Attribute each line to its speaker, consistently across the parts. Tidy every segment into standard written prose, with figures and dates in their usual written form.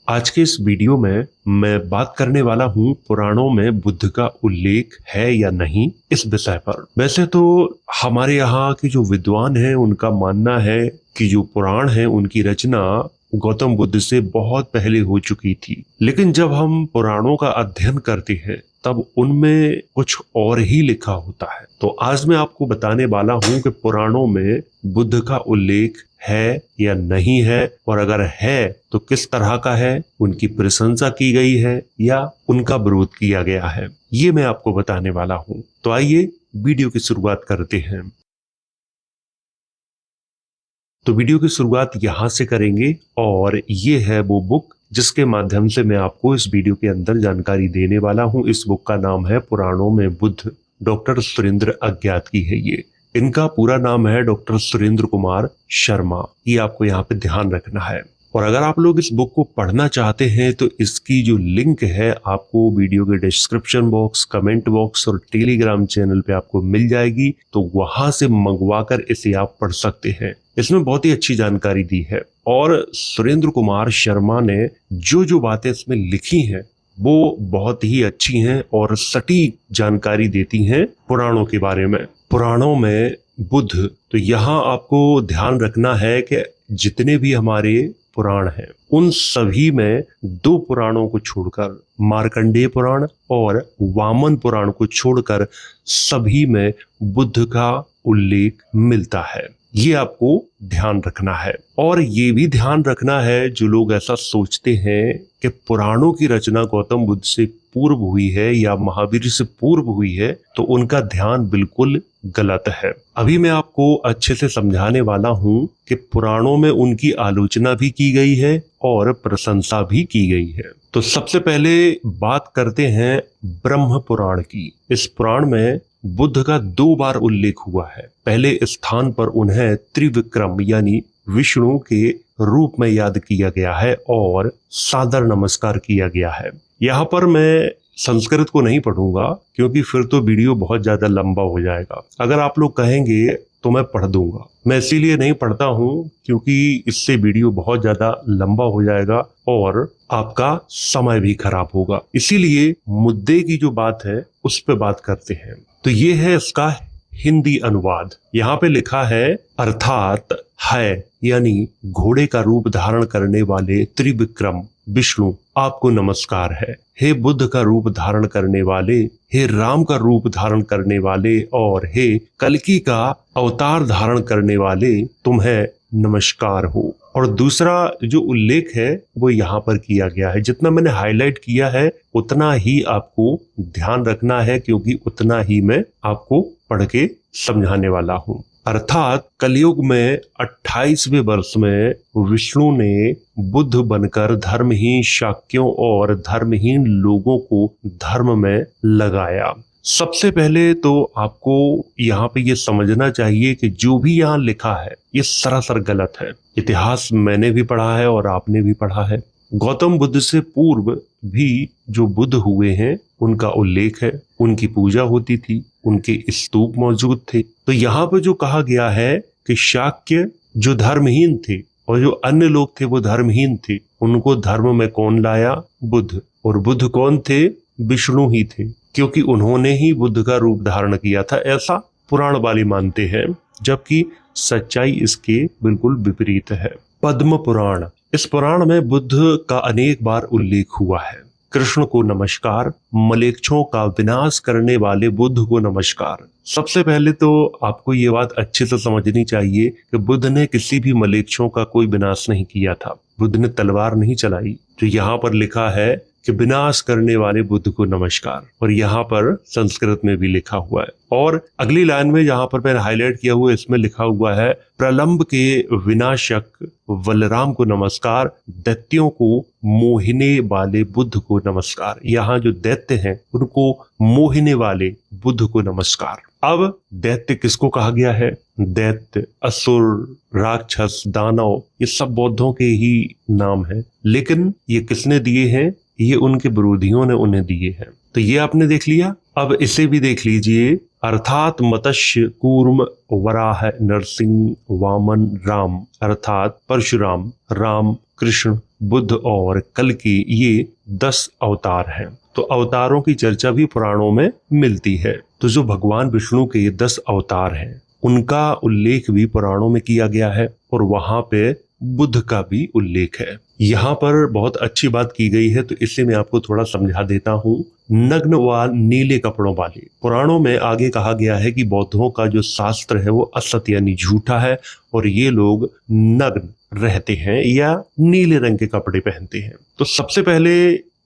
Speaker 1: आज के इस वीडियो में मैं बात करने वाला हूँ पुराणों में बुद्ध का उल्लेख है या नहीं इस विषय पर। वैसे तो हमारे यहाँ के जो विद्वान हैं उनका मानना है कि जो पुराण है उनकी रचना गौतम बुद्ध से बहुत पहले हो चुकी थी, लेकिन जब हम पुराणों का अध्ययन करते हैं तब उनमें कुछ और ही लिखा होता है। तो आज मैं आपको बताने वाला हूं कि पुराणों में बुद्ध का उल्लेख है या नहीं है, और अगर है तो किस तरह का है, उनकी प्रशंसा की गई है या उनका विरोध किया गया है, ये मैं आपको बताने वाला हूं। तो आइए वीडियो की शुरुआत करते हैं। तो वीडियो की शुरुआत यहां से करेंगे, और ये है वो बुक जिसके माध्यम से मैं आपको इस वीडियो के अंदर जानकारी देने वाला हूं। इस बुक का नाम है पुराणों में बुद्ध, डॉक्टर सुरेंद्र अज्ञात की है ये। इनका पूरा नाम है डॉक्टर सुरेंद्र कुमार शर्मा, ये आपको यहाँ पे ध्यान रखना है। और अगर आप लोग इस बुक को पढ़ना चाहते हैं तो इसकी जो लिंक है आपको वीडियो के डिस्क्रिप्शन बॉक्स, कमेंट बॉक्स और टेलीग्राम चैनल पे आपको मिल जाएगी, तो वहां से मंगवाकर इसे आप पढ़ सकते हैं। इसमें बहुत ही अच्छी जानकारी दी है, और सुरेंद्र कुमार शर्मा ने जो जो बातें इसमें लिखी हैं वो बहुत ही अच्छी हैं और सटीक जानकारी देती हैं पुराणों के बारे में। पुराणों में बुद्ध, तो यहाँ आपको ध्यान रखना है कि जितने भी हमारे पुराण हैं उन सभी में दो पुराणों को छोड़कर, मार्कंडेय पुराण और वामन पुराण को छोड़कर, सभी में बुद्ध का उल्लेख मिलता है। ये आपको ध्यान रखना है। और ये भी ध्यान रखना है, जो लोग ऐसा सोचते हैं कि पुराणों की रचना गौतम बुद्ध से पूर्व हुई है या महावीर से पूर्व हुई है, तो उनका ध्यान बिल्कुल गलत है। अभी मैं आपको अच्छे से समझाने वाला हूं कि पुराणों में उनकी आलोचना भी की गई है और प्रशंसा भी की गई है। तो सबसे पहले बात करते हैं ब्रह्म पुराण की। इस पुराण में बुद्ध का 2 बार उल्लेख हुआ है। पहले स्थान पर उन्हें त्रिविक्रम यानी विष्णु के रूप में याद किया गया है और सादर नमस्कार किया गया है। यहाँ पर मैं संस्कृत को नहीं पढ़ूंगा क्योंकि फिर तो वीडियो बहुत ज्यादा लंबा हो जाएगा। अगर आप लोग कहेंगे तो मैं पढ़ दूंगा। मैं इसीलिए नहीं पढ़ता हूं क्योंकि इससे वीडियो बहुत ज्यादा लंबा हो जाएगा और आपका समय भी खराब होगा। इसीलिए मुद्दे की जो बात है उस पर बात करते हैं। तो ये है इसका हिंदी अनुवाद। यहाँ पे लिखा है, अर्थात है यानी घोड़े का रूप धारण करने वाले त्रिविक्रम विष्णु आपको नमस्कार है। हे बुद्ध का रूप धारण करने वाले, हे राम का रूप धारण करने वाले और हे कल्कि का अवतार धारण करने वाले, तुम्हें नमस्कार हो। और दूसरा जो उल्लेख है वो यहाँ पर किया गया है। जितना मैंने हाईलाइट किया है उतना ही आपको ध्यान रखना है, क्योंकि उतना ही मैं आपको पढ़ के समझाने वाला हूँ। अर्थात कलयुग में 28वें वर्ष में विष्णु ने बुद्ध बनकर धर्महीन शाक्यों और धर्महीन लोगों को धर्म में लगाया। सबसे पहले तो आपको यहाँ पे ये समझना चाहिए कि जो भी यहाँ लिखा है ये सरासर गलत है। इतिहास मैंने भी पढ़ा है और आपने भी पढ़ा है। गौतम बुद्ध से पूर्व भी जो बुद्ध हुए हैं उनका उल्लेख है, उनकी पूजा होती थी, उनके स्तूप मौजूद थे। तो यहाँ पर जो कहा गया है कि शाक्य जो धर्महीन थे और जो अन्य लोग थे वो धर्महीन थे, उनको धर्म में कौन लाया? बुद्ध। और बुद्ध कौन थे? विष्णु ही थे, क्योंकि उन्होंने ही बुद्ध का रूप धारण किया था, ऐसा पुराण वाले मानते हैं, जबकि सच्चाई इसके बिल्कुल विपरीत है। पद्म पुराण, इस पुराण में बुद्ध का अनेक बार उल्लेख हुआ है। कृष्ण को नमस्कार, मलेच्छों का विनाश करने वाले बुद्ध को नमस्कार। सबसे पहले तो आपको ये बात अच्छे से समझनी चाहिए कि बुद्ध ने किसी भी मलेच्छों का कोई विनाश नहीं किया था। बुद्ध ने तलवार नहीं चलाई। जो यहाँ पर लिखा है कि विनाश करने वाले बुद्ध को नमस्कार, और यहाँ पर संस्कृत में भी लिखा हुआ है। और अगली लाइन में यहाँ पर मैंने हाईलाइट किया हुआ, इसमें लिखा हुआ है, प्रलंब के विनाशक बलराम को नमस्कार, दैत्यों को मोहिने वाले बुद्ध को नमस्कार। यहाँ जो दैत्य हैं उनको मोहिने वाले बुद्ध को नमस्कार। अब दैत्य किसको कहा गया है? दैत्य, असुर, राक्षस, दानव, ये सब बौद्धों के ही नाम है, लेकिन ये किसने दिए हैं? ये उनके विरोधियों ने उन्हें दिए हैं। तो ये आपने देख लिया। अब इसे भी देख लीजिए, अर्थात मत्स्य, कूर्म, वराह, नरसिंह, वामन, राम, अर्थात परशुराम, राम, कृष्ण, बुद्ध और कल्कि ये 10 अवतार हैं। तो अवतारों की चर्चा भी पुराणों में मिलती है। तो जो भगवान विष्णु के 10 अवतार हैं उनका उल्लेख भी पुराणों में किया गया है और वहां पे बुद्ध का भी उल्लेख है। यहाँ पर बहुत अच्छी बात की गई है, तो इससे मैं आपको थोड़ा समझा देता हूँ। नग्न व नीले कपड़ों वाले, पुराणों में आगे कहा गया है कि बौद्धों का जो शास्त्र है वो असत्य यानी झूठा है और ये लोग नग्न रहते हैं या नीले रंग के कपड़े पहनते हैं। तो सबसे पहले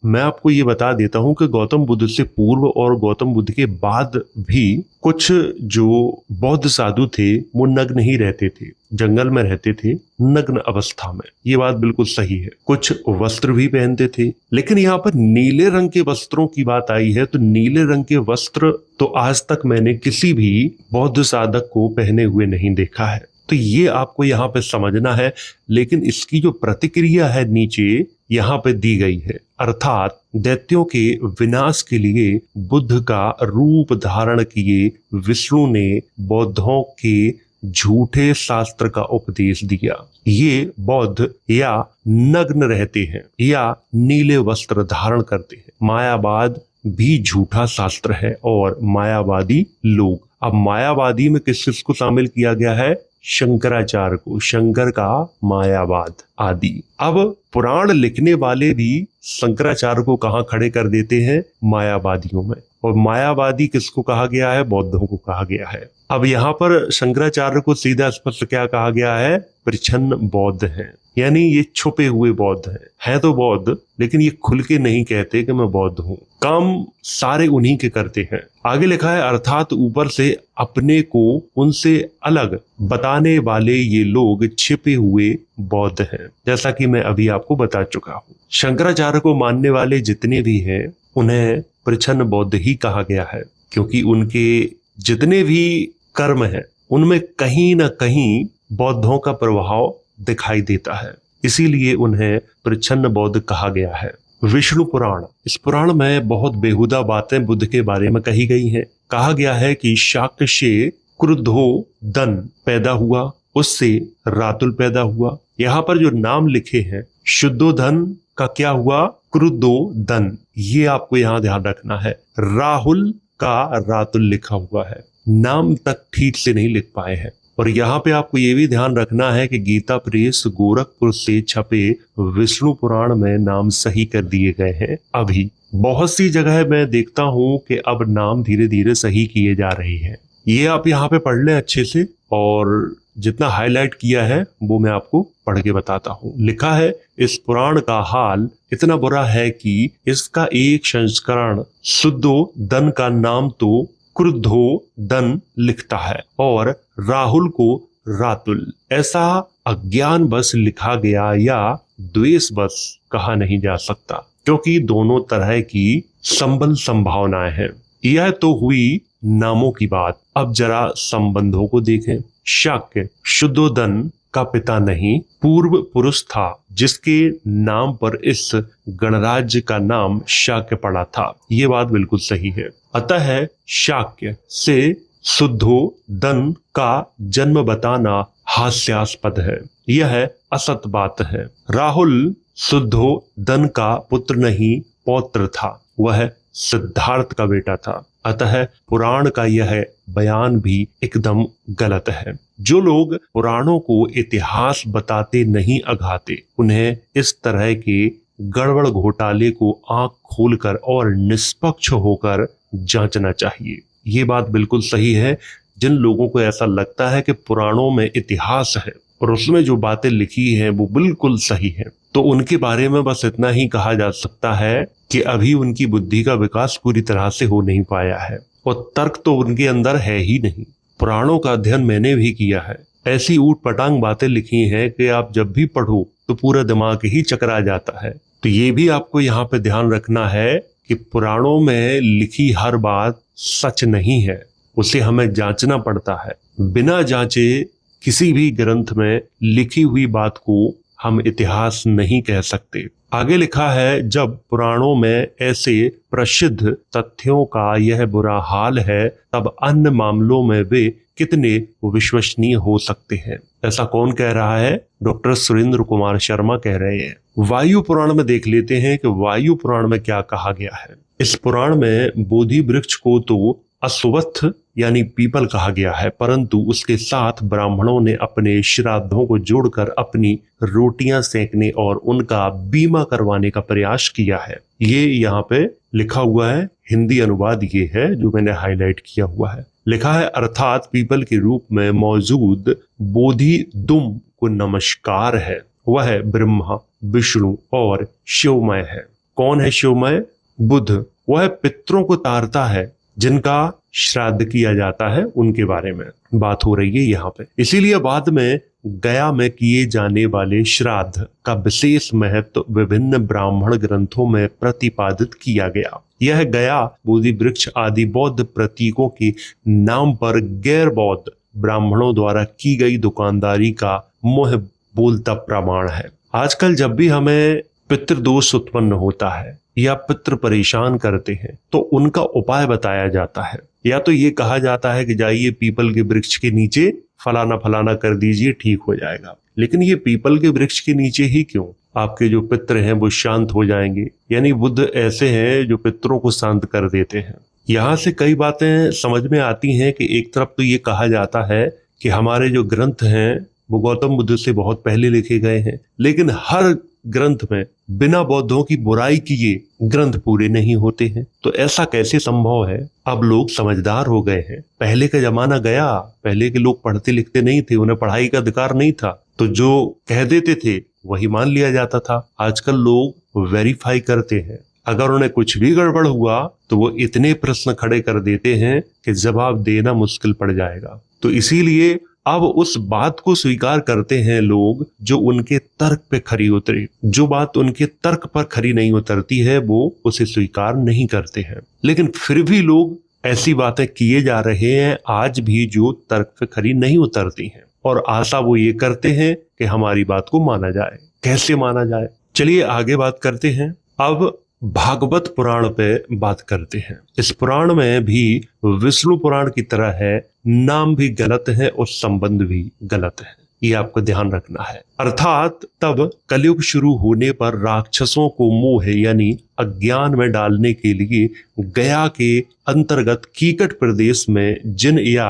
Speaker 1: मैं आपको ये बता देता हूं कि गौतम बुद्ध से पूर्व और गौतम बुद्ध के बाद भी कुछ जो बौद्ध साधु थे वो नग्न ही रहते थे, जंगल में रहते थे नग्न अवस्था में। ये बात बिल्कुल सही है। कुछ वस्त्र भी पहनते थे, लेकिन यहाँ पर नीले रंग के वस्त्रों की बात आई है तो नीले रंग के वस्त्र तो आज तक मैंने किसी भी बौद्ध साधक को पहने हुए नहीं देखा है। तो ये आपको यहाँ पे समझना है, लेकिन इसकी जो प्रतिक्रिया है नीचे यहाँ पे दी गई है, अर्थात दैत्यों के विनाश के लिए बुद्ध का रूप धारण किए विष्णु ने बौद्धों के झूठे शास्त्र का उपदेश दिया। ये बौद्ध या नग्न रहते हैं या नीले वस्त्र धारण करते हैं। मायावाद भी झूठा शास्त्र है और मायावादी लोग, अब मायावादी में किस किस को शामिल किया गया है? शंकराचार्य को, शंकर का मायावाद आदि। अब पुराण लिखने वाले भी शंकराचार्य को कहाँ खड़े कर देते हैं? मायावादियों में। और मायावादी किसको कहा गया है? बौद्धों को कहा गया है। अब यहाँ पर शंकराचार्य को सीधा स्पष्ट क्या कहा गया है? परिच्छन्न बौद्ध हैं, यानी ये छुपे हुए बौद्ध हैं तो बौद्ध, लेकिन ये खुल के नहीं कहते कि मैं बौद्ध हूं। काम सारे उन्हीं के करते हैं। आगे लिखा है अर्थात ऊपर से अपने को उनसे अलग बताने वाले ये लोग छिपे हुए बौद्ध हैं, जैसा कि मैं अभी आपको बता चुका हूं। शंकराचार्य को मानने वाले जितने भी हैं उन्हें परिच्छन्न बौद्ध ही कहा गया है, क्योंकि उनके जितने भी कर्म हैं उनमें कहीं ना कहीं बौद्धों का प्रभाव दिखाई देता है, इसीलिए उन्हें परिच्छन्न बौद्ध कहा गया है। विष्णु पुराण, इस पुराण में बहुत बेहुदा बातें बुद्ध के बारे में कही गई हैं। कहा गया है कि शाक्य से क्रुद्धोदन पैदा हुआ, उससे रातुल पैदा हुआ। यहाँ पर जो नाम लिखे हैं शुद्धोधन का क्या हुआ? क्रुद्धोदन। ये आपको यहाँ ध्यान रखना है। राहुल का रातुल लिखा हुआ है, नाम तक ठीक से नहीं लिख पाए हैं। और यहाँ पे आपको ये भी ध्यान रखना है कि गीता प्रेस गोरखपुर से छपे विष्णु पुराण में नाम सही कर दिए गए हैं। अभी बहुत सी जगह मैं देखता हूँ कि अब नाम धीरे धीरे सही किए जा रहे हैं। ये आप यहाँ पे पढ़ लें अच्छे से, और जितना हाईलाइट किया है वो मैं आपको पढ़ के बताता हूँ। लिखा है इस पुराण का हाल इतना बुरा है कि इसका एक संस्करण शुद्धोदन का नाम तो क्रुद्धोदन लिखता है और राहुल को रातुल। ऐसा अज्ञान बस लिखा गया या द्वेष बस कहा नहीं जा सकता, क्योंकि दोनों तरह की संबंध संभावनाएं हैं। यह तो हुई नामों की बात, अब जरा संबंधों को देखें। शाक्य शुद्धोदन का पिता नहीं, पूर्व पुरुष था जिसके नाम पर इस गणराज्य का नाम शाक्य पड़ा था। ये बात बिल्कुल सही है। अतः शाक्य से शुद्धोदन का जन्म बताना हास्यास्पद है, यह असत बात है। राहुल शुद्धोदन का पुत्र नहीं पौत्र था, वह सिद्धार्थ का बेटा था। अतः पुराण का यह बयान भी एकदम गलत है। जो लोग पुराणों को इतिहास बताते नहीं अघाते, उन्हें इस तरह के गड़बड़ घोटाले को आंख खोलकर और निष्पक्ष होकर जांचना चाहिए। ये बात बिल्कुल सही है। जिन लोगों को ऐसा लगता है कि पुराणों में इतिहास है और उसमें जो बातें लिखी हैं वो बिल्कुल सही है, तो उनके बारे में बस इतना ही कहा जा सकता है कि अभी उनकी बुद्धि का विकास पूरी तरह से हो नहीं पाया है और तर्क तो उनके अंदर है ही नहीं। पुराणों का अध्ययन मैंने भी किया है। ऐसी ऊट पटांग बातें लिखी हैं कि आप जब भी पढ़ो तो पूरा दिमाग ही चकरा जाता है। तो ये भी आपको यहाँ पे ध्यान रखना है कि पुराणों में लिखी हर बात सच नहीं है, उसे हमें जांचना पड़ता है। बिना जांचे किसी भी ग्रंथ में लिखी हुई बात को हम इतिहास नहीं कह सकते। आगे लिखा है, जब पुराणों में ऐसे प्रसिद्ध तथ्यों का यह बुरा हाल है, तब अन्य मामलों में वे कितने विश्वसनीय हो सकते हैं। ऐसा कौन कह रहा है? डॉक्टर सुरेंद्र कुमार शर्मा कह रहे हैं। वायु पुराण में देख लेते हैं कि वायु पुराण में क्या कहा गया है। इस पुराण में बोधि वृक्ष को तो अश्वत्थ यानी पीपल कहा गया है, परंतु उसके साथ ब्राह्मणों ने अपने श्राद्धों को जोड़कर अपनी रोटियां सेकने और उनका बीमा करवाने का प्रयास किया है। ये यहाँ पे लिखा हुआ है, हिंदी अनुवाद ये है जो मैंने हाईलाइट किया हुआ है। लिखा है, अर्थात पीपल के रूप में मौजूद बोधि दुम को नमस्कार है। वह ब्रह्मा, विष्णु और शिवमय है। कौन है शिवमय? बुध। वह पितरों को तारता है, जिनका श्राद्ध किया जाता है उनके बारे में बात हो रही है यहाँ पे। इसीलिए बाद में गया में किए जाने वाले श्राद्ध का विशेष महत्व विभिन्न ब्राह्मण ग्रंथों में प्रतिपादित किया गया। यह गया, बोधि वृक्ष आदि बौद्ध प्रतीकों के नाम पर गैर बौद्ध ब्राह्मणों द्वारा की गई दुकानदारी का मोह बोलता प्रमाण है। आजकल जब भी हमें पितृदोष उत्पन्न होता है या पितृ परेशान करते हैं तो उनका उपाय बताया जाता है, या तो ये कहा जाता है कि जाइए पीपल के वृक्ष के नीचे फलाना फलाना कर दीजिए, ठीक हो जाएगा। लेकिन ये पीपल के वृक्ष के नीचे ही क्यों? आपके जो पितृ हैं वो शांत हो जाएंगे। यानी बुद्ध ऐसे हैं जो पितरों को शांत कर देते हैं। यहाँ से कई बातें समझ में आती हैं कि एक तरफ तो ये कहा जाता है कि हमारे जो ग्रंथ हैं वो गौतम बुद्ध से बहुत पहले लिखे गए हैं, लेकिन हर ग्रंथ में बिना बौद्धों की बुराई किए ग्रंथ पूरे नहीं होते हैं। तो ऐसा कैसे संभव है? अब लोग समझदार हो गए हैं। पहले का जमाना गया, पहले के लोग पढ़ते लिखते नहीं थे, उन्हें पढ़ाई का अधिकार नहीं था, तो जो कह देते थे वही मान लिया जाता था। आजकल लोग वेरीफाई करते हैं। अगर उन्हें कुछ भी गड़बड़ हुआ तो वो इतने प्रश्न खड़े कर देते हैं कि जवाब देना मुश्किल पड़ जाएगा। तो इसीलिए अब उस बात को स्वीकार करते हैं लोग जो उनके तर्क पे खरी उतरे। जो बात उनके तर्क पर खरी नहीं उतरती है वो उसे स्वीकार नहीं करते हैं। लेकिन फिर भी लोग ऐसी बातें किए जा रहे हैं आज भी जो तर्क पे खरी नहीं उतरती हैं, और आशा वो ये करते हैं कि हमारी बात को माना जाए। कैसे माना जाए? चलिए आगे बात करते हैं। अब भागवत पुराण पे बात करते हैं। इस पुराण में भी विष्णु पुराण की तरह है, नाम भी गलत है और संबंध भी गलत है। ये आपको ध्यान रखना है। अर्थात तब कलयुग शुरू होने पर राक्षसों को मोह यानी अज्ञान में डालने के लिए गया के अंतर्गत कीकट प्रदेश में जिन या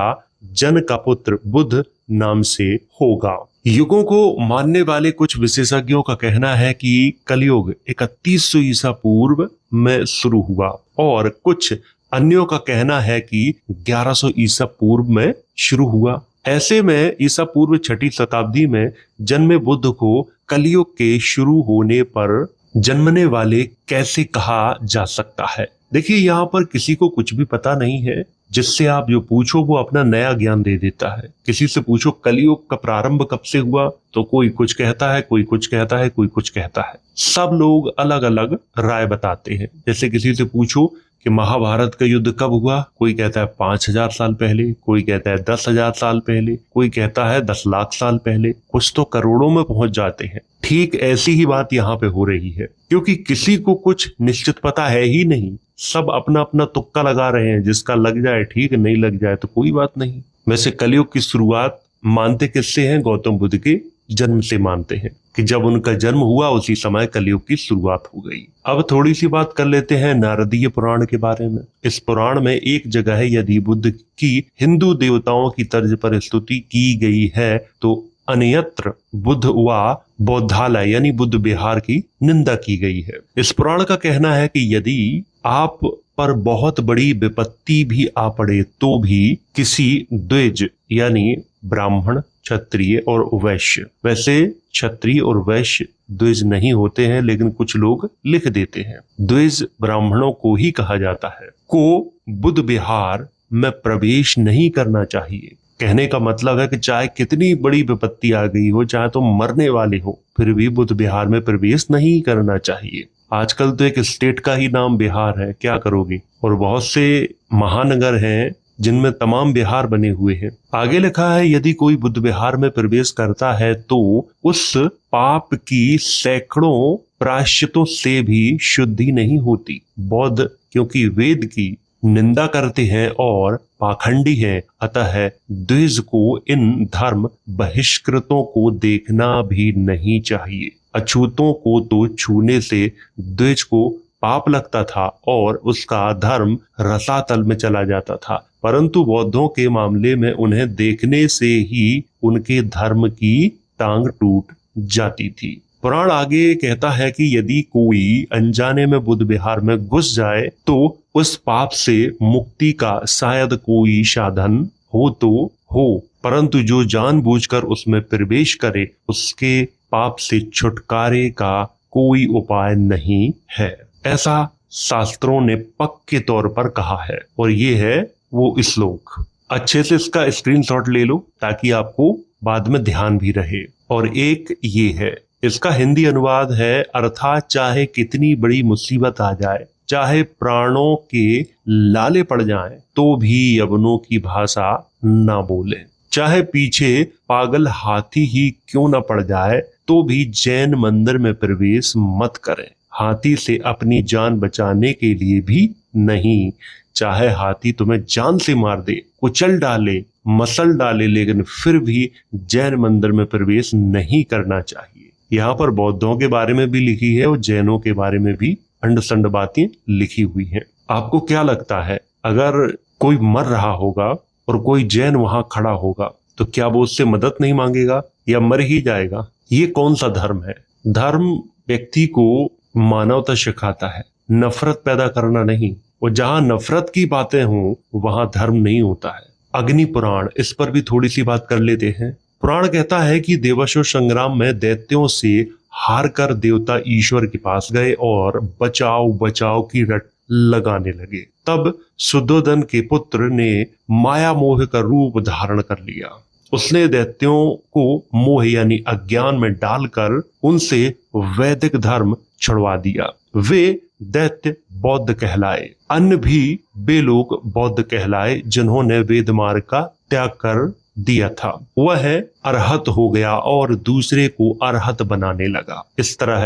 Speaker 1: जन का पुत्र बुध नाम से होगा। युगों को मानने वाले कुछ विशेषज्ञों का कहना है कि कलयुग 3100 ईसा पूर्व में शुरू हुआ, और कुछ अन्यों का कहना है कि 1100 ईसा पूर्व में शुरू हुआ। ऐसे में ईसा पूर्व 6वीं शताब्दी में जन्मे बुद्ध को कलयुग के शुरू होने पर जन्मने वाले कैसे कहा जा सकता है? देखिए, यहाँ पर किसी को कुछ भी पता नहीं है। जिससे आप जो पूछो वो अपना नया ज्ञान दे देता है। किसी से पूछो कलयुग का प्रारंभ कब से हुआ, तो कोई कुछ कहता है, कोई कुछ कहता है, कोई कुछ कहता है। सब लोग अलग अलग राय बताते हैं। जैसे किसी से पूछो कि महाभारत का युद्ध कब हुआ, कोई कहता है 5000 साल पहले, कोई कहता है 10,000 साल पहले, कोई कहता है 10 लाख साल पहले, कुछ तो करोड़ों में पहुंच जाते हैं। ठीक ऐसी ही बात यहाँ पे हो रही है, क्योंकि किसी को कुछ निश्चित पता है ही नहीं। सब अपना अपना तुक्का लगा रहे हैं, जिसका लग जाए ठीक, नहीं लग जाए तो कोई बात नहीं। वैसे कलयुग की शुरुआत मानते किससे हैं? गौतम बुद्ध के जन्म से मानते हैं कि जब उनका जन्म हुआ उसी समय कलयुग की शुरुआत हो गई। अब थोड़ी सी बात कर लेते हैं नारदीय पुराण के बारे में। इस पुराण में एक जगह है, यदि बुद्ध की हिंदू देवताओं की तर्ज पर स्तुति की गई है तो अन्यत्र बुद्ध व बौद्धालय यानी बुद्ध विहार की निंदा की गई है। इस पुराण का कहना है कि यदि आप पर बहुत बड़ी विपत्ति भी आ पड़े तो भी किसी द्विज यानी ब्राह्मण, क्षत्रिय और वैश्य, वैसे क्षत्रिय और वैश्य द्विज नहीं होते हैं लेकिन कुछ लोग लिख देते हैं, द्विज ब्राह्मणों को ही कहा जाता है, को बुद्ध विहार में प्रवेश नहीं करना चाहिए। कहने का मतलब है कि चाहे कितनी बड़ी विपत्ति आ गई हो, चाहे तुम मरने वाले हो, फिर भी बुद्ध विहार में प्रवेश नहीं करना चाहिए। आजकल तो एक स्टेट का ही नाम बिहार है, क्या करोगे? और बहुत से महानगर हैं जिनमें तमाम विहार बने हुए हैं। आगे लिखा है, यदि कोई बुद्ध विहार में प्रवेश करता है तो उस पाप की सैकड़ों प्रायश्चितों से भी शुद्धि नहीं होती। बौद्ध क्योंकि वेद की निंदा करते हैं और पाखंडी हैं, अतः द्विज को इन धर्म बहिष्कृतों को देखना भी नहीं चाहिए। अछूतों को तो छूने से द्विज को पाप लगता था और उसका धर्म रसातल में चला जाता था, परंतु बौद्धों के मामले में उन्हें देखने से ही उनके धर्म की टांग टूट जाती थी। पुराण आगे कहता है कि यदि कोई अनजाने में बुद्ध विहार में घुस जाए तो उस पाप से मुक्ति का शायद कोई साधन हो तो हो, परंतु जो जानबूझकर उसमें प्रवेश करे उसके पाप से छुटकारे का कोई उपाय नहीं है। ऐसा शास्त्रों ने पक्के तौर पर कहा है और ये है वो श्लोक। अच्छे से इसका स्क्रीनशॉट ले लो ताकि आपको बाद में ध्यान भी रहे। और एक ये है, इसका हिंदी अनुवाद है, अर्थात चाहे कितनी बड़ी मुसीबत आ जाए, चाहे प्राणों के लाले पड़ जाएं, तो भी यवनों की भाषा ना बोले, चाहे पीछे पागल हाथी ही क्यों ना पड़ जाए तो भी जैन मंदिर में प्रवेश मत करें। हाथी से अपनी जान बचाने के लिए भी नहीं, चाहे हाथी तुम्हें जान से मार दे, कुचल डाले, मसल डाले, लेकिन फिर भी जैन मंदिर में प्रवेश नहीं करना चाहिए। यहाँ पर बौद्धों के बारे में भी लिखी है और जैनों के बारे में भी अंड संड बातें लिखी हुई हैं। आपको क्या लगता है, अगर कोई मर रहा होगा और कोई जैन वहां खड़ा होगा तो क्या वो उससे मदद नहीं मांगेगा या मर ही जाएगा? ये कौन सा धर्म है? धर्म व्यक्ति को मानवता सिखाता है, नफरत पैदा करना नहीं। और जहां नफरत की बातें हों वहां धर्म नहीं होता है। अग्नि पुराण, इस पर भी थोड़ी सी बात कर लेते हैं। पुराण कहता है कि देवासुर संग्राम में दैत्यों से हार कर देवता ईश्वर के पास गए और बचाओ बचाओ की रट लगाने लगे। तब शुद्धोधन के पुत्र ने माया मोह का रूप धारण कर लिया। उसने दैत्यों को मोह यानी अज्ञान में डालकर उनसे वैदिक धर्म छुड़वा दिया। वे दैत्य बौद्ध कहलाए। अन्य भी वे लोग बौद्ध कहलाए जिन्होंने वेद मार्ग का त्याग कर दिया था। वह अरहत हो गया और दूसरे को अरहत बनाने लगा। इस तरह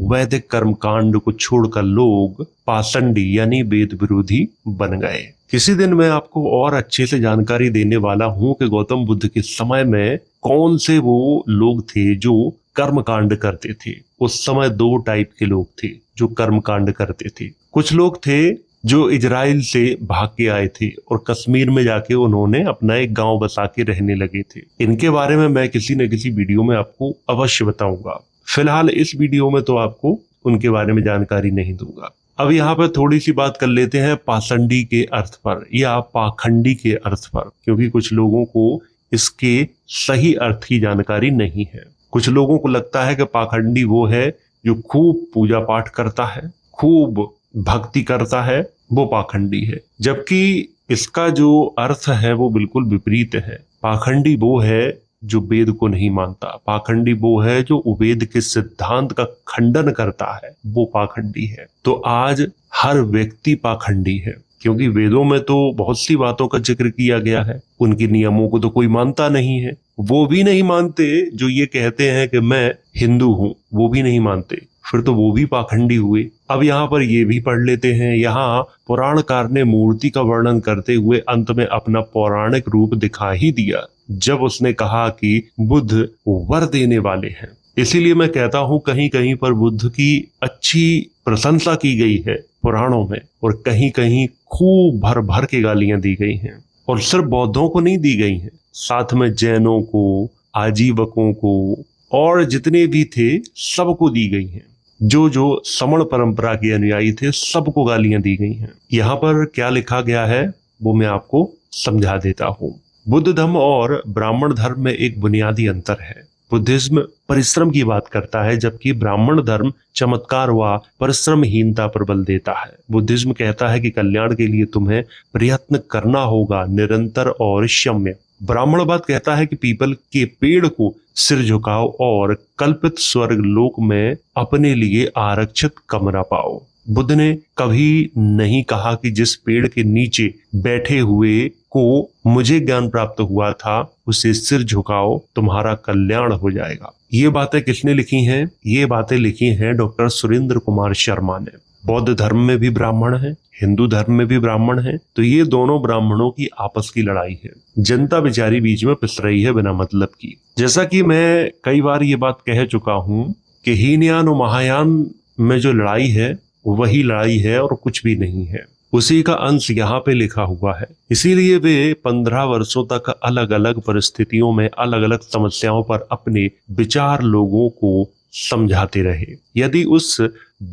Speaker 1: वैदिक कर्म कांड को छोड़कर लोग पाषंडी यानी वेद विरोधी बन गए। किसी दिन मैं आपको और अच्छे से जानकारी देने वाला हूं कि गौतम बुद्ध के समय में कौन से वो लोग थे जो कर्म कांड करते थे। उस समय दो टाइप के लोग थे जो कर्म कांड करते थे। कुछ लोग थे जो इजराइल से भाग के आए थे और कश्मीर में जाके उन्होंने अपना एक गांव बसा के रहने लगे थे। इनके बारे में मैं किसी न किसी वीडियो में आपको अवश्य बताऊंगा। फिलहाल इस वीडियो में तो आपको उनके बारे में जानकारी नहीं दूंगा। अब यहाँ पर थोड़ी सी बात कर लेते हैं पाषंडी के अर्थ पर या पाखंडी के अर्थ पर, क्योंकि कुछ लोगों को इसके सही अर्थ की जानकारी नहीं है। कुछ लोगों को लगता है कि पाखंडी वो है जो खूब पूजा पाठ करता है, खूब भक्ति करता है, वो पाखंडी है, जबकि इसका जो अर्थ है वो बिल्कुल विपरीत है। पाखंडी वो है जो वेद को नहीं मानता, पाखंडी वो है जो वेद के सिद्धांत का खंडन करता है, वो पाखंडी है। तो आज हर व्यक्ति पाखंडी है, क्योंकि वेदों में तो बहुत सी बातों का जिक्र किया गया है, उनके नियमों को तो कोई मानता नहीं है। वो भी नहीं मानते जो ये कहते हैं कि मैं हिंदू हूं, वो भी नहीं मानते, फिर तो वो भी पाखंडी हुए। अब यहाँ पर ये भी पढ़ लेते हैं। यहाँ पुराणकार ने मूर्ति का वर्णन करते हुए अंत में अपना पौराणिक रूप दिखा ही दिया जब उसने कहा कि बुद्ध वर देने वाले हैं। इसीलिए मैं कहता हूं कहीं कहीं पर बुद्ध की अच्छी प्रशंसा की गई है पुराणों में, और कहीं कहीं खूब भर भर के गालियां दी गई हैं। और सिर्फ बौद्धों को नहीं दी गई हैं, साथ में जैनों को, आजीवकों को और जितने भी थे सबको दी गई हैं। जो समण परंपरा के अनुयायी थे सबको गालियां दी गई हैं। यहाँ पर क्या लिखा गया है वो मैं आपको समझा देता हूँ। बुद्ध धर्म और ब्राह्मण धर्म में एक बुनियादी अंतर है। बुद्धिज्म परिश्रम की बात करता है, जबकि ब्राह्मण धर्म चमत्कार व परिश्रमहीनता पर बल देता है। बुद्धिज्म कहता है कि कल्याण के लिए तुम्हें प्रयत्न करना होगा, निरंतर और क्षम्य। ब्राह्मणवाद कहता है कि पीपल के पेड़ को सिर झुकाओ और कल्पित स्वर्ग लोक में अपने लिए आरक्षित कमरा पाओ। बुद्ध ने कभी नहीं कहा कि जिस पेड़ के नीचे बैठे हुए को मुझे ज्ञान प्राप्त हुआ था उसे सिर झुकाओ, तुम्हारा कल्याण हो जाएगा। ये बातें किसने लिखी हैं? ये बातें लिखी हैं डॉक्टर सुरेंद्र कुमार शर्मा ने। बौद्ध धर्म में भी ब्राह्मण है, हिंदू धर्म में भी ब्राह्मण है, तो ये दोनों ब्राह्मणों की आपस की लड़ाई है। जनता बेचारी बीच में पिस रही है बिना मतलब की। जैसा कि मैं कई बार ये बात कह चुका हूं कि हीनयान और महायान में जो लड़ाई है वही लड़ाई है और कुछ भी नहीं है। उसी का अंश यहाँ पे लिखा हुआ है। इसीलिए वे 15 वर्षों तक अलग अलग परिस्थितियों में अलग अलग समस्याओं पर अपने विचार लोगों को समझाते रहे। यदि उस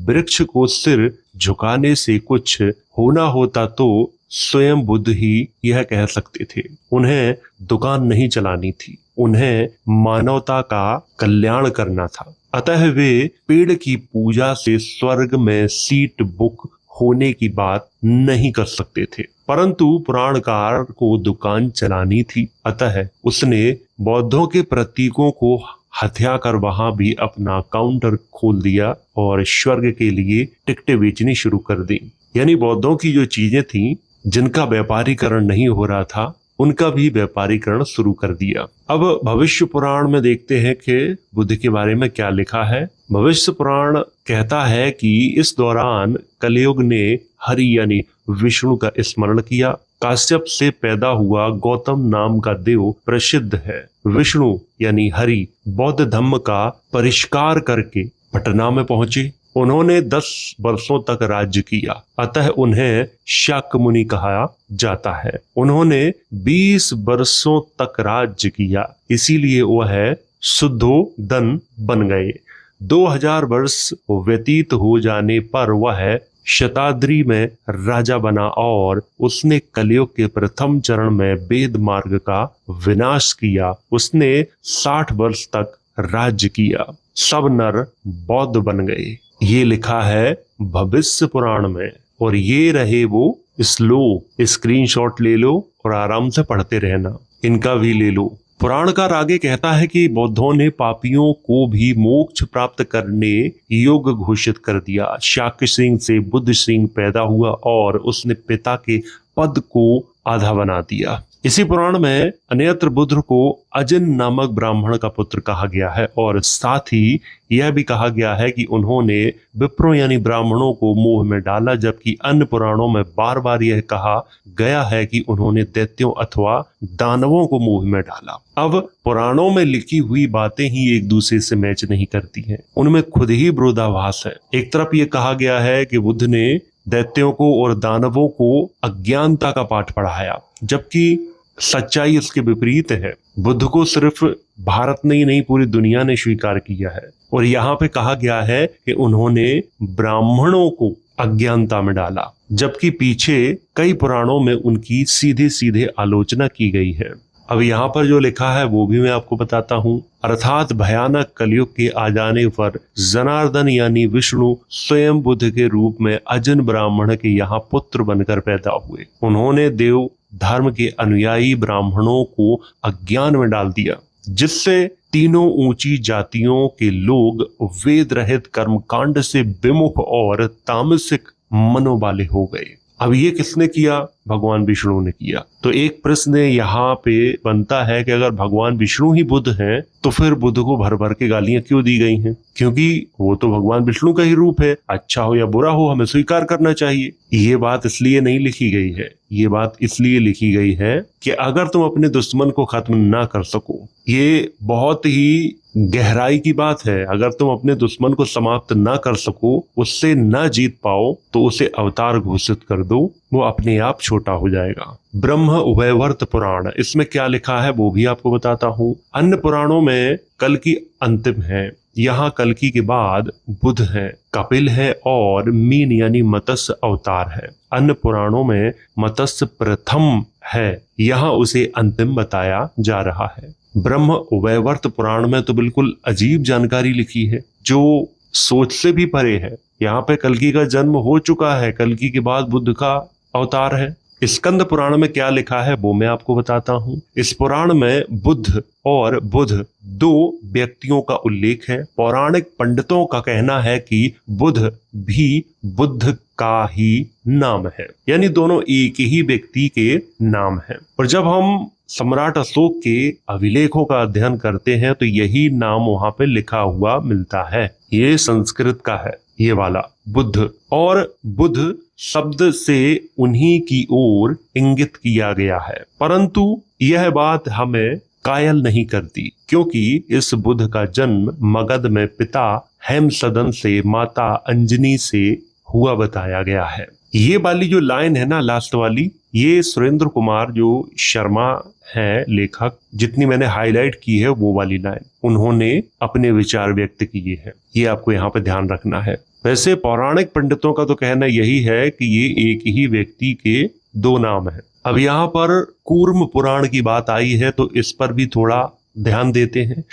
Speaker 1: वृक्ष को सिर झुकाने से कुछ होना होता तो स्वयं बुद्ध ही यह कह सकते थे। उन्हें दुकान नहीं चलानी थी, उन्हें मानवता का कल्याण करना था। अतः वे पेड़ की पूजा से स्वर्ग में सीट बुक होने की बात नहीं कर सकते थे, परंतु पुराणकार को दुकान चलानी थी। अतः उसने बौद्धों के प्रतीकों को हत्या कर वहां भी अपना काउंटर खोल दिया और स्वर्ग के लिए टिकटें बेचनी शुरू कर दी। यानी बौद्धों की जो चीजें थी जिनका व्यापारीकरण नहीं हो रहा था उनका भी व्यापारीकरण शुरू कर दिया। अब भविष्य पुराण में देखते हैं कि बुद्ध के बारे में क्या लिखा है। भविष्य पुराण कहता है कि इस दौरान कलयुग ने हरि यानी विष्णु का स्मरण किया। काश्यप से पैदा हुआ गौतम नाम का देव प्रसिद्ध है। विष्णु यानी हरि बौद्ध धर्म का परिष्कार करके पटना में पहुंचे। उन्होंने 10 वर्षों तक राज्य किया, अतः उन्हें शाक्य मुनि कहा जाता है। उन्होंने 20 वर्षों तक राज्य किया, इसीलिए वह शुद्धोदन बन गए। 2000 वर्ष व्यतीत हो जाने पर वह शताद्री में राजा बना और उसने कलयुग के प्रथम चरण में वेद मार्ग का विनाश किया। उसने 60 वर्ष तक राज्य किया। सब नर बौद्ध बन गए। ये लिखा है भविष्य पुराण में, और ये रहे वो श्लोक। स्क्रीनशॉट ले लो और आराम से पढ़ते रहना, इनका भी ले लो। पुराणकार आगे कहता है कि बौद्धों ने पापियों को भी मोक्ष प्राप्त करने योग्य घोषित कर दिया। शाक्य सिंह से बुद्ध सिंह पैदा हुआ और उसने पिता के पद को आधा बना दिया। इसी पुराण में अन्यत्र बुद्ध को अजन नामक ब्राह्मण का पुत्र कहा गया है और साथ ही यह भी कहा गया है कि उन्होंने विप्रों यानी ब्राह्मणों को मोह में डाला, जबकि अन्य पुराणों में बार बार यह कहा गया है कि उन्होंने दैत्यों अथवा दानवों को मोह में डाला। अब पुराणों में लिखी हुई बातें ही एक दूसरे से मैच नहीं करती हैं, उनमें खुद ही विरोधाभास है। एक तरफ ये कहा गया है कि बुद्ध ने दैत्यों को और दानवों को अज्ञानता का पाठ पढ़ाया, जबकि सच्चाई इसके विपरीत है। बुद्ध को सिर्फ भारत ने ही नहीं पूरी दुनिया ने स्वीकार किया है। और यहाँ पे कहा गया है कि उन्होंने ब्राह्मणों को अज्ञानता में डाला, जबकि पीछे कई पुराणों में उनकी सीधे सीधे आलोचना की गई है। अब यहाँ पर जो लिखा है वो भी मैं आपको बताता हूँ। अर्थात भयानक कलयुग के आ जाने पर जनार्दन यानी विष्णु स्वयं बुद्ध के रूप में अजन ब्राह्मण के यहाँ पुत्र बनकर पैदा हुए। उन्होंने देव धर्म के अनुयायी ब्राह्मणों को अज्ञान में डाल दिया, जिससे तीनों ऊंची जातियों के लोग वेद रहित कर्मकांड से विमुख और तामसिक मनों वाले हो गए। अब ये किसने किया? भगवान विष्णु ने किया। तो एक प्रश्न यहाँ पे बनता है कि अगर भगवान विष्णु ही बुद्ध हैं तो फिर बुद्ध को भर भर के गालियां क्यों दी गई हैं? क्योंकि वो तो भगवान विष्णु का ही रूप है। अच्छा हो या बुरा हो हमें स्वीकार करना चाहिए। ये बात इसलिए नहीं लिखी गई है, ये बात इसलिए लिखी गई है कि अगर तुम अपने दुश्मन को खत्म ना कर सको, ये बहुत ही गहराई की बात है। अगर तुम अपने दुश्मन को समाप्त ना कर सको, उससे ना जीत पाओ, तो उसे अवतार घोषित कर दो, वो अपने आप छोटा हो जाएगा। ब्रह्म वैवर्त पुराण, इसमें क्या लिखा है वो भी आपको बताता हूँ। अन्य पुराणों में कल्कि अंतिम है, यहाँ कल्कि के बाद बुद्ध है, कपिल है और मीन यानी मत्स्य अवतार है। अन्य पुराणों में मत्स्य प्रथम है, यहाँ उसे अंतिम बताया जा रहा है। ब्रह्म वैवर्त पुराण में तो बिल्कुल अजीब जानकारी लिखी है जो सोच से भी परे है। यहाँ पे कल्कि का जन्म हो चुका है, कल्कि के बाद बुद्ध का अवतार है। स्कंद पुराण में क्या लिखा है वो मैं आपको बताता हूं। इस पुराण में बुद्ध और बुध दो व्यक्तियों का उल्लेख है। पौराणिक पंडितों का कहना है कि बुध भी बुद्ध का ही नाम है, यानी दोनों एक ही व्यक्ति के नाम है। और जब हम सम्राट अशोक के अभिलेखों का अध्ययन करते हैं तो यही नाम वहां पे लिखा हुआ मिलता है। ये संस्कृत का है, ये वाला बुद्ध, और बुद्ध शब्द से उन्हीं की ओर इंगित किया गया है। परंतु यह बात हमें कायल नहीं करती, क्योंकि इस बुद्ध का जन्म मगध में पिता हेमसदन से माता अंजनी से हुआ बताया गया है। ये वाली जो लाइन है ना, लास्ट वाली, ये सुरेंद्र कुमार जो शर्मा हैं लेखक, जितनी मैंने हाईलाइट की है वो वाली लाइन उन्होंने अपने विचार व्यक्त किए हैं। ये आपको यहाँ पे ध्यान रखना है। वैसे पौराणिक पंडितों का तो कहना यही है कि ये एक ही व्यक्ति के दो नाम हैं। अब यहाँ पर कूर्म पुराण की बात आई है तो इस पर भी थोड़ा ध्यान देते हैं।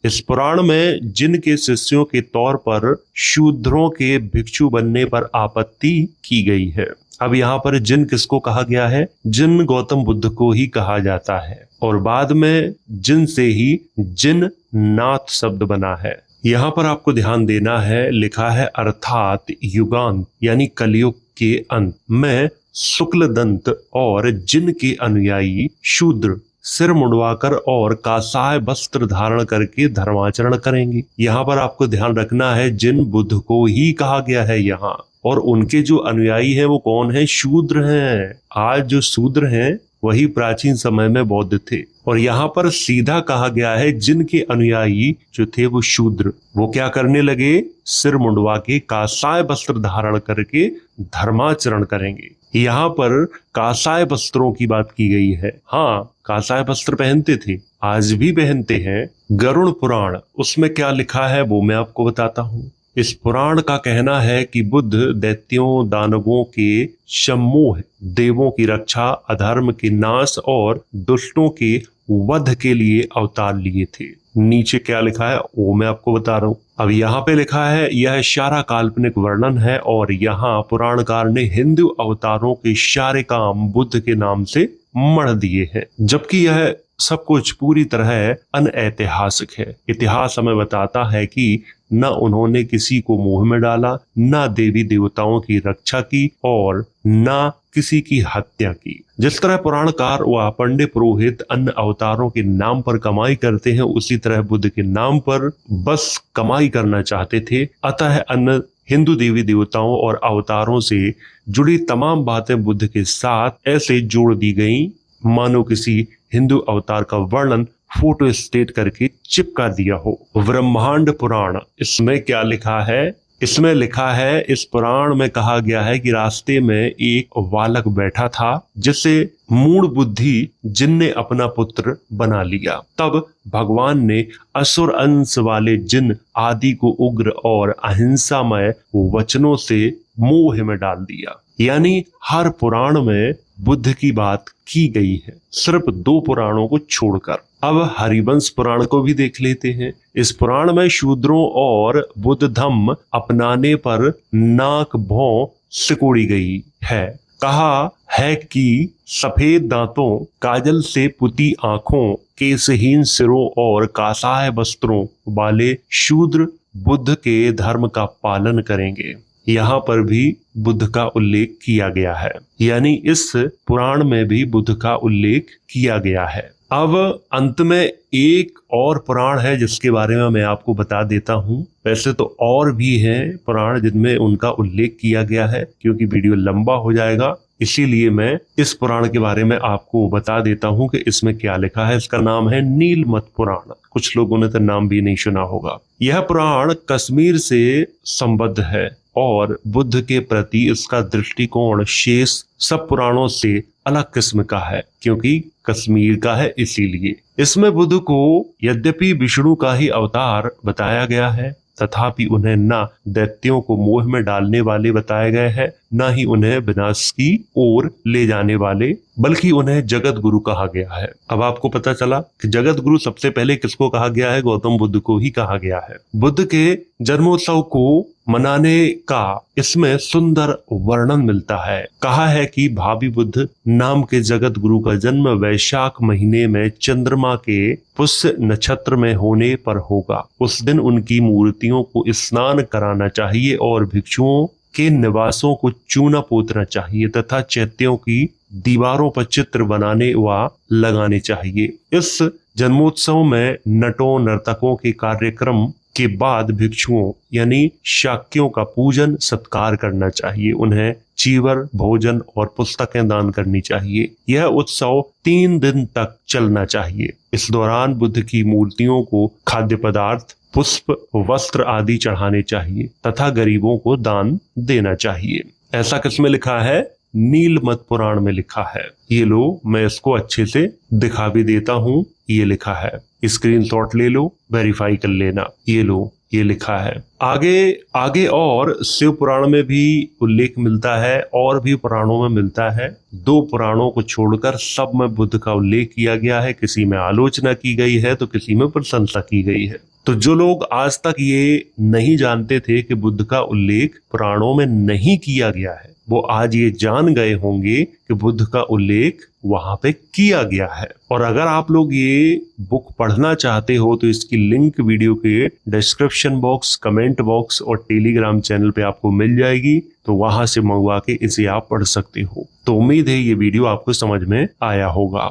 Speaker 1: इस पुराण में जिन के शिष्यों के तौर पर शूद्रों के भिक्षु बनने पर आपत्ति की गई है। अब यहाँ पर जिन किसको कहा गया है? जिन गौतम बुद्ध को ही कहा जाता है, और बाद में जिन से ही जिन नाथ शब्द बना है। यहाँ पर आपको ध्यान देना है, लिखा है अर्थात युगांत यानी कलयुग के अंत में शुक्ल दंत और जिन के अनुयायी शूद्र सिर मुंडवाकर और कासाय वस्त्र धारण करके धर्माचरण करेंगे। यहाँ पर आपको ध्यान रखना है, जिन बुद्ध को ही कहा गया है यहाँ, और उनके जो अनुयायी हैं वो कौन है? शूद्र हैं। आज जो शूद्र हैं वही प्राचीन समय में बौद्ध थे। और यहाँ पर सीधा कहा गया है जिनके अनुयायी जो थे वो शूद्र, वो क्या करने लगे? सिर मुंडवा के कासाय वस्त्र धारण करके धर्माचरण करेंगे। यहाँ पर कासाय वस्त्रों की बात की गई है। हाँ, कासाय वस्त्र पहनते थे, आज भी पहनते हैं। गरुड़ पुराण, उसमें क्या लिखा है वो मैं आपको बताता हूँ। इस पुराण का कहना है कि बुद्ध दैत्यों दानवों के सम्मोह, देवों की रक्षा, अधर्म के नाश और दुष्टों के वध के लिए अवतार लिए थे। नीचे क्या लिखा है वो मैं आपको बता रहा हूँ। अब यहाँ पे लिखा है यह सारा काल्पनिक वर्णन है, और यहाँ पुराणकार ने हिंदू अवतारों के सारे काम बुद्ध के नाम से मढ़ दिए हैं, जबकि यह सब कुछ पूरी तरह अनऐतिहासिक है। इतिहास हमें बताता है कि न उन्होंने किसी को मोह में डाला, न देवी देवताओं की रक्षा की, और न किसी की हत्या की। जिस तरह पुराणकार व पंडित पुरोहित अन्य अवतारों के नाम पर कमाई करते हैं, उसी तरह बुद्ध के नाम पर बस कमाई करना चाहते थे। अतः अन्य हिंदू देवी देवताओं और अवतारों से जुड़ी तमाम बातें बुद्ध के साथ ऐसे जोड़ दी गई मानो किसी हिंदू अवतार का वर्णन फोटो स्टेट करके चिपका दिया हो। ब्रह्मांड पुराण, इसमें क्या लिखा है? इसमें लिखा है, इस पुराण में कहा गया है कि रास्ते में एक बालक बैठा था जिसे मूढ़ बुद्धि जिन ने अपना पुत्र बना लिया। तब भगवान ने असुर अंश वाले जिन आदि को उग्र और अहिंसामय वचनों से मोह में डाल दिया। यानी हर पुराण में बुद्ध की बात की गई है, सिर्फ दो पुराणों को छोड़कर। अब हरिवंश पुराण को भी देख लेते हैं। इस पुराण में शूद्रों और बुद्ध धम्म अपनाने पर नाक भौं सिकोड़ी गई है। कहा है कि सफेद दांतों, काजल से पुती आंखों, केशहीन सिरों और कासाय वस्त्रों वाले शूद्र बुद्ध के धर्म का पालन करेंगे। यहाँ पर भी बुद्ध का उल्लेख किया गया है, यानी इस पुराण में भी बुद्ध का उल्लेख किया गया है। अब अंत में एक और पुराण है जिसके बारे में मैं आपको बता देता हूँ। वैसे तो और भी हैं पुराण जिनमें उनका उल्लेख किया गया है, क्योंकि वीडियो लंबा हो जाएगा, इसीलिए मैं इस पुराण के बारे में आपको बता देता हूँ कि इसमें क्या लिखा है। इसका नाम है नीलमत पुराण। कुछ लोगों ने तो नाम भी नहीं सुना होगा। यह पुराण कश्मीर से संबद्ध है और बुद्ध के प्रति इसका दृष्टिकोण शेष सब पुराणों से अलग किस्म का है, क्योंकि कश्मीर का है इसीलिए। इसमें बुद्ध को यद्यपि विष्णु का ही अवतार बताया गया है, तथापि उन्हें न दैत्यों को मोह में डालने वाले बताए गए हैं, ना ही उन्हें विनाश की ओर ले जाने वाले, बल्कि उन्हें जगत गुरु कहा गया है। अब आपको पता चला कि जगत गुरु सबसे पहले किसको कहा गया है? गौतम बुद्ध को ही कहा गया है। बुद्ध के जन्मोत्सव को मनाने का इसमें सुंदर वर्णन मिलता है। कहा है कि भावी बुद्ध नाम के जगत गुरु का जन्म वैशाख महीने में चंद्रमा के पुष्य नक्षत्र में होने पर होगा। उस दिन उनकी मूर्तियों को स्नान कराना चाहिए और भिक्षुओं के निवासों को चूना पोतना चाहिए तथा चैत्यों की दीवारों पर चित्र बनाने व लगाने चाहिए। इस जन्मोत्सव में नटों नर्तकों के कार्यक्रम के बाद भिक्षुओं यानी शाक्यों का पूजन सत्कार करना चाहिए। उन्हें चीवर, भोजन और पुस्तकें दान करनी चाहिए। यह उत्सव 3 दिन तक चलना चाहिए। इस दौरान बुद्ध की मूर्तियों को खाद्य पदार्थ, पुष्प, वस्त्र आदि चढ़ाने चाहिए तथा गरीबों को दान देना चाहिए। ऐसा किसमें लिखा है? नीलमत पुराण में लिखा है। ये लो, मैं इसको अच्छे से दिखा भी देता हूँ। ये लिखा है, स्क्रीनशॉट ले लो, वेरीफाई कर लेना। ये लो, ये लिखा है। आगे और शिव पुराण में भी उल्लेख मिलता है और भी पुराणों में मिलता है। 2 पुराणों को छोड़कर सब में बुद्ध का उल्लेख किया गया है। किसी में आलोचना की गई है तो किसी में प्रशंसा की गई है। तो जो लोग आज तक ये नहीं जानते थे कि बुद्ध का उल्लेख पुराणों में नहीं किया गया है, वो आज ये जान गए होंगे कि बुद्ध का उल्लेख वहां पे किया गया है। और अगर आप लोग ये बुक पढ़ना चाहते हो तो इसकी लिंक वीडियो के डिस्क्रिप्शन बॉक्स, कमेंट बॉक्स और टेलीग्राम चैनल पे आपको मिल जाएगी। तो वहां से मंगवा के इसे आप पढ़ सकते हो। तो उम्मीद है ये वीडियो आपको समझ में आया होगा।